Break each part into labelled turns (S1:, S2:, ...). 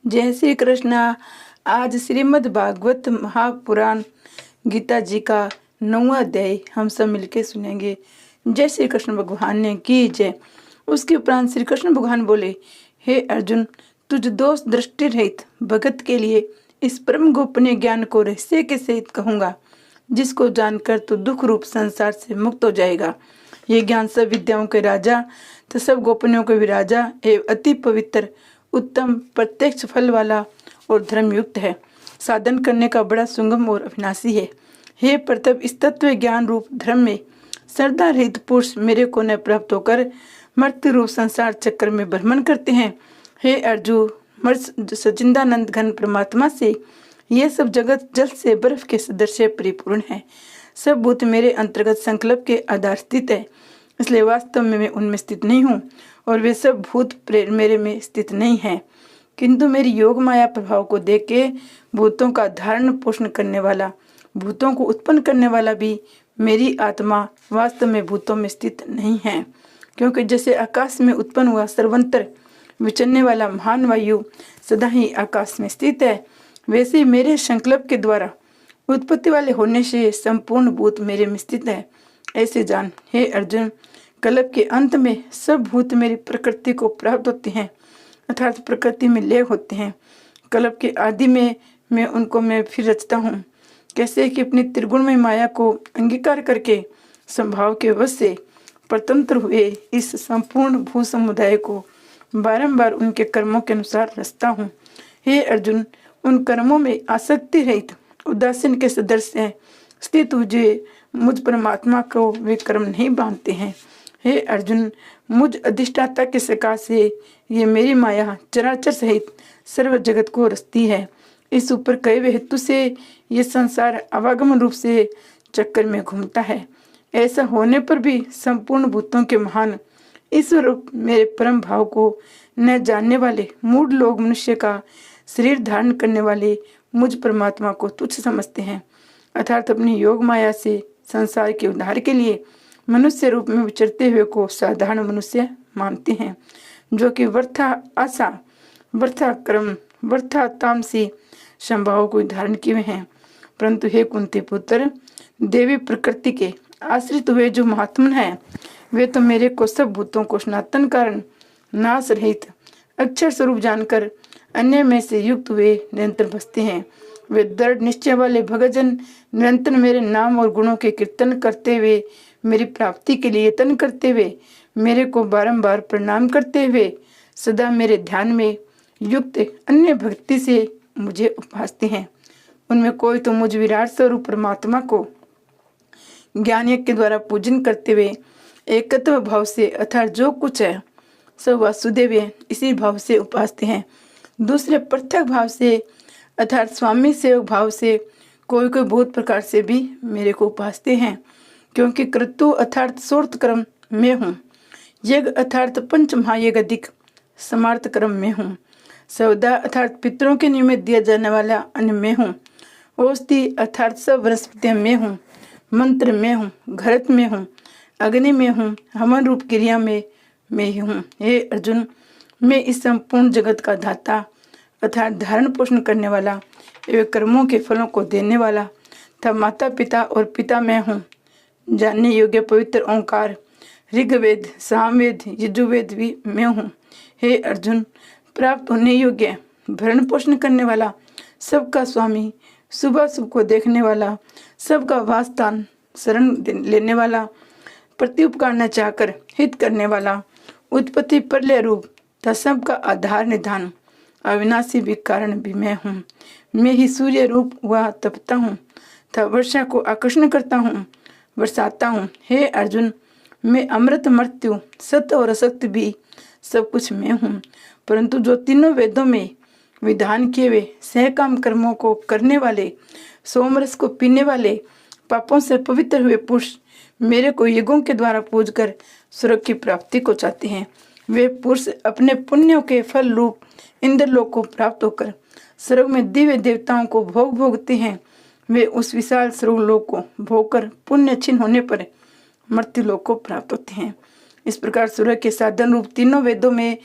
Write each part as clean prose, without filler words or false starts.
S1: जय श्री कृष्णा। आज श्रीमद् भागवत महापुराण गीता जी का 9वां अध्याय हम सब मिलके सुनेंगे। जय श्री कृष्ण भगवान ने की जय। उसके उपरांत श्री कृष्ण भगवान बोले, हे अर्जुन, तुझ दोष दृष्टि रहित भगत के लिए इस परम गोपनीय ज्ञान को रहस्य के सहित कहूंगा, जिसको जानकर तू दुख रूप संसार से मुक्त हो जाएगा। ये ज्ञान सब विद्याओं के राजा तो सब गोपनीयों के भी राजा एवं अति पवित्र, उत्तम, प्रत्यक्ष फल वाला और धर्मयुक्त है। साधन करने का बड़ा सुगम और अविनाशी है। हे प्रताप, इस तत्व ज्ञान रूप धर्म में श्रद्धा रहित पुरुष मेरे को न प्राप्त होकर मृत्यु रूप संसार चक्र में भ्रमण करते हैं। हे अर्जुन, सचिंदानंद घन परमात्मा से ये सब जगत जल से बर्फ के सदृश परिपूर्ण है। सब भूत मेरे अंतर्गत संकल्प के आधार स्थित है, इसलिए वास्तव में मैं उनमें स्थित नहीं हूँ और वे सब भूत प्रेत मेरे में स्थित नहीं है। किंतु मेरी योग माया प्रभाव को देख के भूतों का धारण पोषण करने वाला, भूतों को उत्पन्न करने वाला भी मेरी आत्मा वास्तव में भूतों में स्थित नहीं है। क्योंकि जैसे आकाश में उत्पन्न हुआ सर्वंतर विचरने वाला महान वायु सदा ही आकाश में स्थित है, वैसे मेरे संकल्प के द्वारा उत्पत्ति वाले होने से संपूर्ण भूत मेरे में स्थित है। ऐसे जान हे अर्जुन, कल्प के अंत में सब भूत मेरी प्रकृति को प्राप्त होते हैं, अर्थात प्रकृति में लय होते हैं। कल्प के आदि में मैं फिर रचता हूँ। कैसे कि अपनी त्रिगुणमय माया को अंगीकार करके संभाव के वश से परतंत्र हुए इस संपूर्ण भू समुदाय को बारंबार उनके कर्मों के अनुसार रचता हूँ। हे अर्जुन, उन कर्मों में आसक्ति रहित उदासीन के सदस्य स्थित हुए मुझ परमात्मा को वे कर्म नहीं बांधते हैं। हे अर्जुन, मुझ अधिष्ठाता के सकाशे ये मेरी माया चराचर सहित सर्व जगत को रचती है। इस ऊपर कई हुए हेतु से ये संसार अवागमन रूप से चक्कर में घूमता है। ऐसा होने पर भी संपूर्ण भूतों के महान ईश्वर रूप मेरे परम भाव को न जानने वाले मूढ़ लोग मनुष्य का शरीर धारण करने वाले मुझ परमात्मा को तुच्छ समझते हैं, अर्थात अपनी योग माया से संसार के उद्धार के लिए मनुष्य रूप में विचरते हुए को साधारण मनुष्य मानते हैं, जो कि वृथा आशा, वृथा कर्म, वृथा तामसी संभाव को धारण किए हैं। परंतु हे कुंती पुत्र, देवी प्रकृति के आश्रित हुए जो महात्मा हैं, वे तो मेरे को सब भूतों को सनातन कारण नाश रहित अक्षर स्वरूप जानकर अन्य में से युक्त हुए निरंतर बसते हैं। वे दृढ़ निश्चय वाले भगतजन निरंतर मेरे नाम और गुणों के कीर्तन करते हुए, मेरी प्राप्ति के लिए यत्न करते हुए, मेरे को बारंबार प्रणाम करते हुए सदा मेरे ध्यान में युक्त अन्य भक्ति से मुझे उपासते हैं। उनमें कोई तो मुझ विराट स्वरूप परमात्मा को ज्ञान यज्ञ के द्वारा पूजन करते हुए एकत्व भाव से, अर्थात जो कुछ है सब वासुदेव है इसी भाव से उपासते हैं। दूसरे पृथक भाव से, अर्थात स्वामी सेवक भाव से कोई कोई बहुत प्रकार से भी मेरे को उपासते हैं। क्योंकि क्रतु अर्थात सोर्थ कर्म में हूँ, यज्ञ अर्थात पंच महायज्ञ अधिक समार्थ कर्म में हूँ, सौदा अर्थात पितरों के निमित्त दिया जाने वाला अन्न में हूँ, औषधि अर्थात सब वनस्पतियाँ में हूँ, मंत्र में हूँ, घरत में हूँ, अग्नि में हूँ, हवन रूप क्रिया में मैं ही हूँ। हे अर्जुन, मैं इस संपूर्ण जगत का दाता अर्थात धारण पोषण करने वाला एवं कर्मों के फलों को देने वाला तथा माता पिता और पिता मैं हूँ। जानने योग्य पवित्र ओंकार, ऋग्वेद, सामवेद, यजुर्वेद भी मैं हूँ। हे अर्जुन, प्राप्त होने योग्य भरण पोषण करने वाला, सबका स्वामी, सुबह शुभ को देखने वाला, सबका वासस्थान शरण लेने वाला, प्रत्युपकार न चाहकर हित करने वाला, उत्पत्ति प्रलय रूप तथा सबका आधार निधान, अविनाशी भी कारण भी मैं हूँ। मैं ही सूर्य रूप हुआ तपता हूँ तथा वर्षा को आकर्षण करता हूँ, बरसाता हूँ। हे अर्जुन, मैं अमृत, मृत्यु, सत्य और असत्य भी सब कुछ मैं हूँ। परंतु जो तीनों वेदों में विधान किए हुए सहकाम कर्मों को करने वाले, सोमरस को पीने वाले, पापों से पवित्र हुए पुरुष मेरे को युगों के द्वारा पूज कर स्वर्ग की प्राप्ति को चाहते हैं। वे पुरुष अपने पुण्यों के फल रूप इंद्रलोक को प्राप्त होकर स्वर्ग में दिव्य देवताओं को भोगते हैं। वे उस विशाल स्वर्ग लोक को भोग कर पुण्य क्षीण होने पर मृत्यु लोक को प्राप्त होते हैं। इस प्रकार स्वर्ग के साधन रूप तीनों वेदों में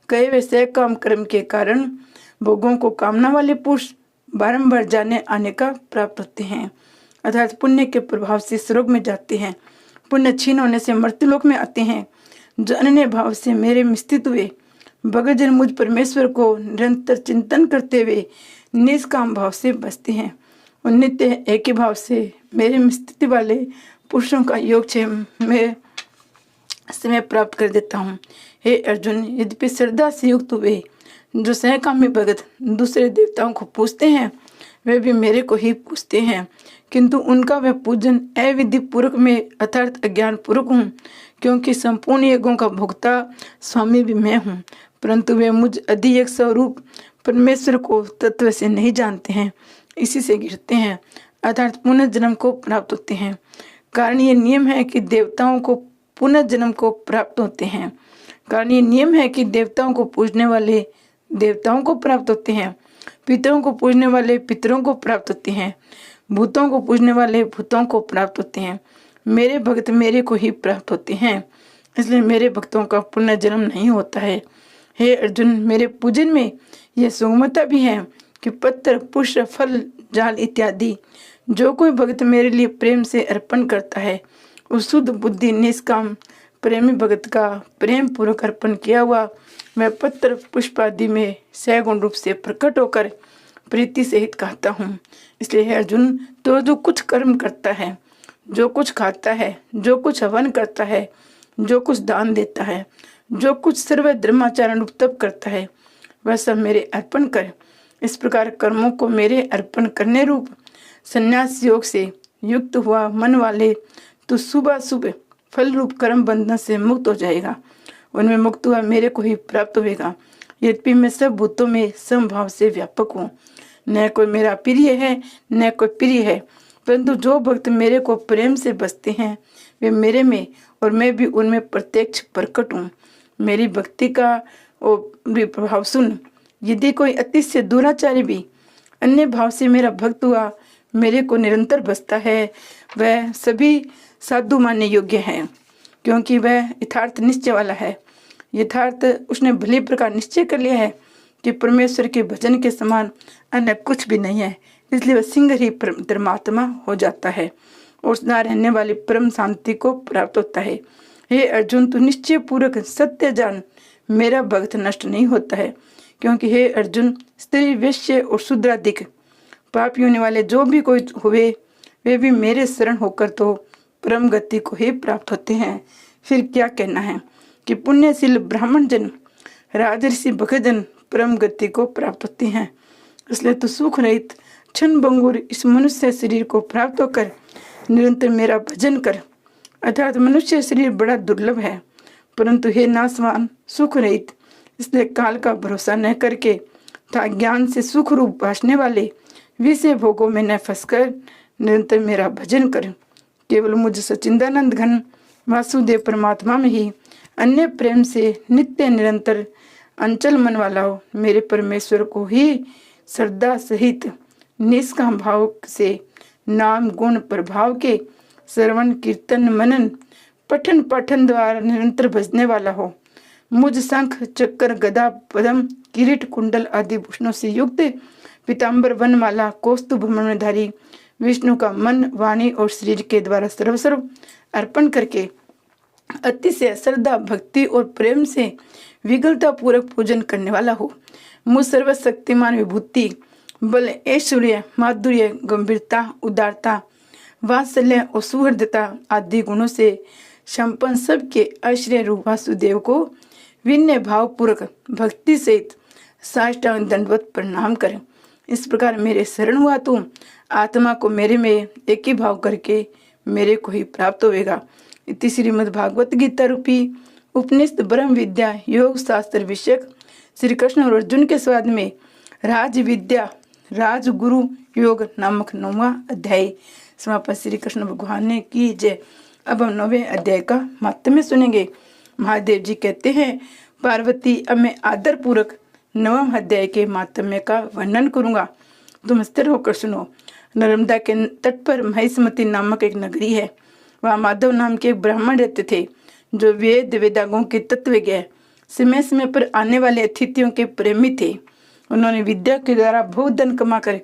S1: कई वैसे काम कर्म के कारण भोगों को कामना वाले पुरुष बारंबार जाने आने का प्राप्त होते हैं, अर्थात पुण्य के प्रभाव से स्वर्ग में जाते हैं। पुण्य छीन होने से मर्त्यलोक में आते हैं। जो अन्य भाव से मेरे में स्थित हुए भगतजन मुझ परमेश्वर को निरंतर चिंतन करते हुए निष्काम भाव से बसते हैं और नित्य एक ही भाव से मेरे में स्थिति वाले पुरुषों का योगक्षेम में समय प्राप्त कर देता हूँ। हे अर्जुन, यद्यपि श्रद्धा से युक्त हुए जो सहकामी भगत दूसरे देवताओं को पूजते हैं वे भी मेरे को ही पूजते हैं, किंतु उनका वह पूजन अविधि पूर्वक में अर्थात अज्ञान पूर्वक हूँ, क्योंकि संपूर्ण यज्ञों का भोक्ता स्वामी भी मैं हूँ। परंतु वे मुझ अधिक स्वरूप परमेश्वर को तत्व से नहीं जानते हैं, इसी से गिरते हैं अर्थात पुनर्जन्म को प्राप्त होते हैं। कारण ये नियम है कि देवताओं को पुनर्जन्म को प्राप्त होते हैं। कारण ये नियम है कि देवताओं को पूजने वाले देवताओं को प्राप्त होते हैं, पितरों को पूजने वाले पितरों को प्राप्त होते हैं, भूतों को पूजने वाले भूतों को प्राप्त होते हैं। मेरे भक्त मेरे को ही प्राप्त होते हैं, इसलिए मेरे भक्तों का पुनर्जन्म नहीं होता है। हे अर्जुन, मेरे पूजन में यह सुगमता भी है कि पत्र पुष्प फल जाल इत्यादि जो कोई भक्त मेरे लिए प्रेम से अर्पण करता है उस शुद्ध बुद्धि निष्काम प्रेमी भगत का प्रेम पूर्वक अर्पण किया हुआ मैं पत्र पुष्प आदि में सैगुण रूप से प्रकट होकर प्रीति सहित कहता हूँ। इसलिए हे अर्जुन, तो जो कुछ कर्म करता है, जो कुछ खाता है, जो कुछ हवन करता है, जो कुछ दान देता है, जो कुछ सर्व धर्माचरण रूप तप करता है, वह सब मेरे अर्पण कर। इस प्रकार कर्मों को मेरे अर्पण करने रूप संन्यास योग से युक्त हुआ मन वाले तो सुबह सुबह फल रूप कर्म बंधन से मुक्त हो जाएगा। उनमें मुक्त हुआ मेरे को ही प्राप्त होगा। यद्यपि मैं सब भूतों में समभाव से व्यापक हूँ, न कोई मेरा प्रिय है न कोई प्रिय है, परंतु जो भक्त मेरे को प्रेम से बसते हैं वे मेरे में और मैं भी उनमें प्रत्यक्ष प्रकट हूँ। मेरी भक्ति का भी प्रभाव सुन। यदि कोई अति से दुराचारी भी अन्य भाव से मेरा भक्त हुआ मेरे को निरंतर बसता है, वह सभी साधु मानने योग्य है, क्योंकि वह यथार्थ निश्चय वाला है। यथार्थ उसने भली प्रकार निश्चय कर लिया है कि परमेश्वर के भजन के समान अन्य कुछ भी नहीं है, इसलिए वह शीघ्र ही धर्मात्मा हो जाता है और सदा रहने वाली परम शांति को प्राप्त होता है। हे अर्जुन, तू निश्चय पूर्वक सत्य जान, मेरा भक्त नष्ट नहीं होता है, क्योंकि हे अर्जुन, स्त्री वैश्य और शूद्राधिक पापी होने वाले जो भी कोई हुए वे भी मेरे शरण होकर तो परम गति को ही प्राप्त होते हैं। फिर क्या कहना है कि पुण्यशील ब्राह्मण जन राजर्षि भक्तजन परम गति को प्राप्त होते हैं। इसलिए तो सुख रहित क्षण भंगुर इस मनुष्य शरीर को प्राप्त होकर निरंतर मेरा भजन कर। अर्थात मनुष्य शरीर बड़ा दुर्लभ है, परंतु हे नासवान सुख रहित, इसलिए काल का भरोसा न करके तथा ज्ञान से सुख रूप भाषने वाले विषय भोगों में न फंसकर निरंतर मेरा भजन कर। केवल मुझ सच्चिदानंद घन वासुदेव परमात्मा में ही अन्य प्रेम से नित्य निरंतर अंचल मन वाला हो मेरे परमेश्वर को ही श्रद्धा सहित निष्काम भाव से नाम गुण प्रभाव के श्रवण कीर्तन मनन पठन पाठन द्वारा निरंतर भजने वाला हो। मुझ शंख चक्कर गदा पदम किरीट कुंडल आदि भूषणों से युक्त पीताम्बर वनमाला कौस्तुभ भ्रमणधारी विष्णु का मन वाणी और शरीर के द्वारा सर्वस्व अर्पण करके अतिशय श्रद्धा भक्ति और प्रेम से विगलता पूर्वक पूजन करने वाला हो। मुझ सर्वशक्तिमान विभूति बल ऐश्वर्य माधुर्य गंभीरता उदारता वात्सल्य और सुहृदता आदि गुणों से संपन्न सबके आश्रय रूप वासुदेव को विनय भाव पूर्वक भक्ति सहित साष्टांग दंडवत प्रणाम करें। इस प्रकार मेरे शरण हुआ तू आत्मा को मेरे में एक ही भाव करके मेरे को ही प्राप्त होगा। इति श्रीमद् भागवत गीता रूपी उपनिषद ब्रह्म विद्या योग शास्त्र विषयक श्री कृष्ण और अर्जुन के संवाद में राज विद्या राजगुरु योग नामक 9वां अध्याय समापन श्री कृष्ण भगवान ने की जय। अब हम 9वें अध्याय का महात्म्य सुनेंगे। महादेव जी कहते हैं, पार्वती अब मैं आदर पूर्वक 9वें अध्याय के महात्म्य का वर्णन करूंगा, तुम स्थिर होकर सुनो। नर्मदा के तट पर महिष्मती नामक एक नगरी है। वहाँ माधव नाम के एक ब्राह्मण रहते थे जो वेद वेदांगों के तत्वज्ञ समय समय पर आने वाले अतिथियों के प्रेमी थे। उन्होंने विद्या के द्वारा बहुत धन कमाकर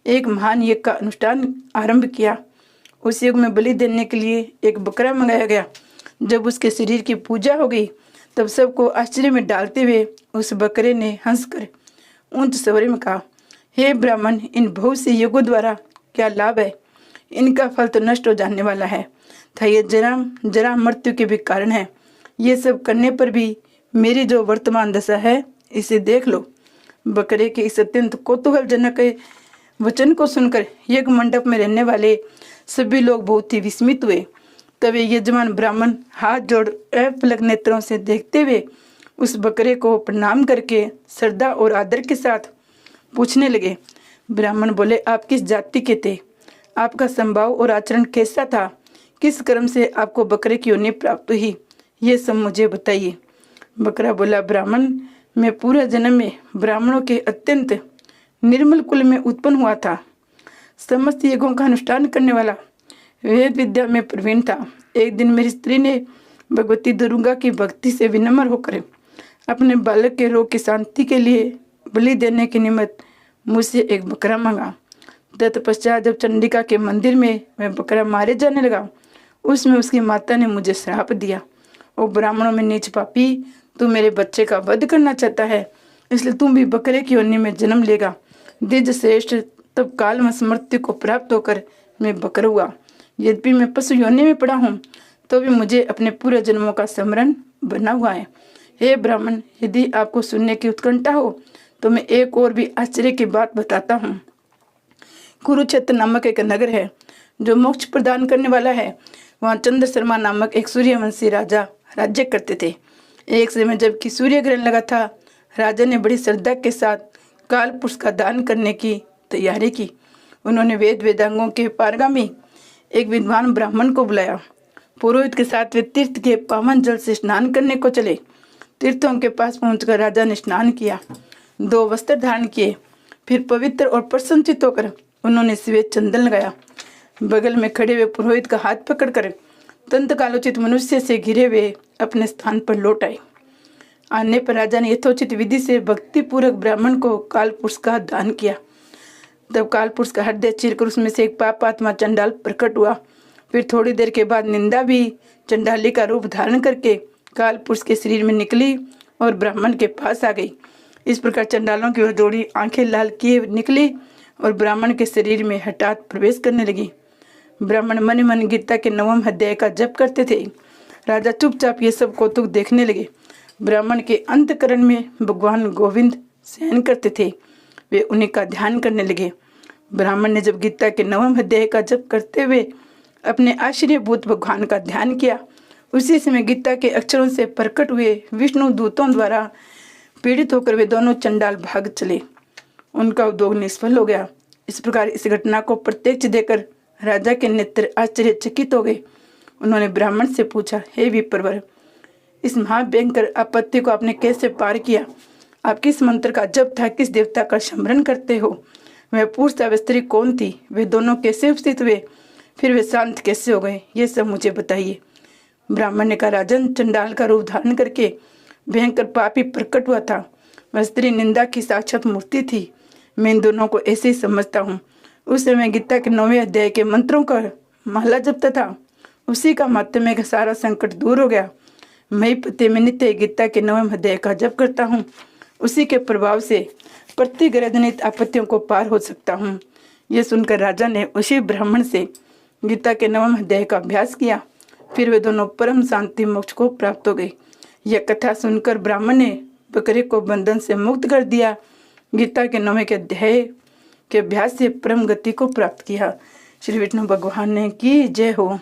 S1: एक महान यज्ञ का अनुष्ठान आरंभ किया। उस यज्ञ में बलि देने के लिए एक बकरा मंगाया गया। जब उसके शरीर की पूजा हो गई तब सबको आश्चर्य में डालते हुए उस बकरे ने हंसकर ऊंच स्वर में कहा, हे ब्राह्मण, इन बहुत से यज्ञों द्वारा क्या लाभ है? इनका फल तो नष्ट हो जाने वाला है था। ये जरा मृत्यु के भी कारण है। ये सब करने पर भी मेरी जो वर्तमान दशा है इसे देख लो। बकरे के इस अत्यंत कौतूहलजनक वचन को सुनकर यज्ञ मंडप में रहने वाले सभी लोग बहुत ही विस्मित हुए। तब यजमान ब्राह्मण हाथ जोड़ अपलक नेत्रों से देखते हुए उस बकरे को प्रणाम करके श्रद्धा और आदर के साथ पूछने लगे। ब्राह्मण बोले, आप किस जाति के थे? आपका स्वभाव और आचरण कैसा था? किस कर्म से आपको बकरे की योनि प्राप्त हुई? ये सब मुझे बताइए। बकरा बोला, ब्राह्मण, मैं पूरे जन्म में ब्राह्मणों के अत्यंत निर्मल कुल में उत्पन्न हुआ था। समस्त यज्ञों का अनुष्ठान करने वाला, वेद विद्या में प्रवीण था। एक दिन मेरी स्त्री ने भगवती दुर्गा की भक्ति से विनम्र होकर अपने बालक के रोग की शांति के लिए बलि देने के निमित्त मुझसे एक बकरा मांगा। तत्पश्चात जब चंडिका के मंदिर में वह बकरा मारे जाने लगा, उसमें उसकी माता ने मुझे श्राप दिया, ओ ब्राह्मणों में नीच पापी, तू मेरे बच्चे का वध करना चाहता है, इसलिए तुम भी बकरे की योनि में जन्म लेगा। द्विज श्रेष्ठ, तब काल में मृत्यु को प्राप्त होकर मैं बकरा हुआ। यद्यपि मैं पशु योनि में पड़ा हूँ तो भी मुझे अपने पूरे जन्मों का स्मरण बना हुआ है। हे ब्राह्मण, यदि आपको सुनने की उत्कंठा हो तो मैं एक और भी आश्चर्य की बात बताता हूँ। कुरुक्षेत्र नामक एक नगर है जो मोक्ष प्रदान करने वाला है। वहाँ चंद्र शर्मा नामक एक सूर्यवंशी राजा राज्य करते थे। एक समय जबकि सूर्य ग्रहण लगा था, राजा ने बड़ी श्रद्धा के साथ काल पुरुष का दान करने की तैयारी की। उन्होंने वेद वेदांगों के पारगामी एक विद्वान ब्राह्मण को बुलाया। पुरोहित के साथ वे तीर्थ के पावन जल से स्नान करने को चले। तीर्थों के पास पहुंचकर राजा ने स्नान किया, 2 वस्त्र धारण किए, फिर पवित्र और प्रसन्नचित होकर उन्होंने श्वेत चंदन लगाया। बगल में खड़े हुए पुरोहित का हाथ पकड़कर तंत्र कालोचित मनुष्य से घिरे हुए अपने स्थान पर लौट आए। आने पर राजा ने यथोचित विधि से भक्तिपूर्वक ब्राह्मण को कालपुरुष का दान किया। तब कालपुरुष का हृदय चीरकर उसमें से एक पापात्मा चंडाल प्रकट हुआ। फिर थोड़ी देर के बाद निंदा भी चंडाली का रूप धारण करके कालपुरुष के शरीर में निकली और ब्राह्मण के पास आ गई। इस प्रकार चंडालों की वह जोड़ी आंखें लाल किए निकली और ब्राह्मण के शरीर में हठात प्रवेश करने लगी। ब्राह्मण मन मन गीता के 9वें अध्याय का जप करते थे। राजा चुपचाप ये सब कौतुक देखने लगे। ब्राह्मण के अंतकरण में भगवान गोविंद शयन करते थे, वे उन्हीं का ध्यान करने लगे। ब्राह्मण ने जब गीता के 9वें अध्याय का जप करते हुए अपने आश्चर्यभूत भगवान का ध्यान किया, उसी समय गीता के अक्षरों से प्रकट हुए विष्णु दूतों द्वारा पीड़ित होकर वे दोनों चंडाल भाग चले। उनका उद्योग निष्फल हो गया। इस प्रकार इस घटना को प्रत्यक्ष देकर राजा के नेत्र आश्चर्यचकित हो गए। उन्होंने ब्राह्मण से पूछा, हे विप्रवर, इस महाभयंकर आपत्ति को आपने कैसे पार किया? आप किस मंत्र का जप था? किस देवता का स्मरण करते हो? वह पुरुष व स्त्री कौन थी? वे दोनों कैसे उपस्थित हुए? फिर वे शांत कैसे हो गए? ये सब मुझे बताइए। ब्राह्मण ने कहा, राजन, चंडाल का रूप धारण करके भयंकर पापी प्रकट हुआ था। वह स्त्री निंदा की साक्षात मूर्ति थी। मैं इन दोनों को ऐसे ही समझता हूँ। उस समय गीता के 9वें अध्याय के मंत्रों का माला जपता था, उसी का माध्यम का सारा संकट दूर हो गया। मैं पते में नित्य गीता के 9वें अध्याय का जप करता हूँ, उसी के प्रभाव से प्रतिग्रहजनित आपत्तियों को पार हो सकता हूँ। यह सुनकर राजा ने उसी ब्राह्मण से गीता के 9वें अध्याय का अभ्यास किया। फिर वे दोनों परम शांति मोक्ष को प्राप्त हो गए। यह कथा सुनकर ब्राह्मण ने बकरे को बंधन से मुक्त कर दिया। गीता के 9वें अध्याय के अभ्यास से परम गति को प्राप्त किया। श्री विष्णु भगवान ने की जय हो।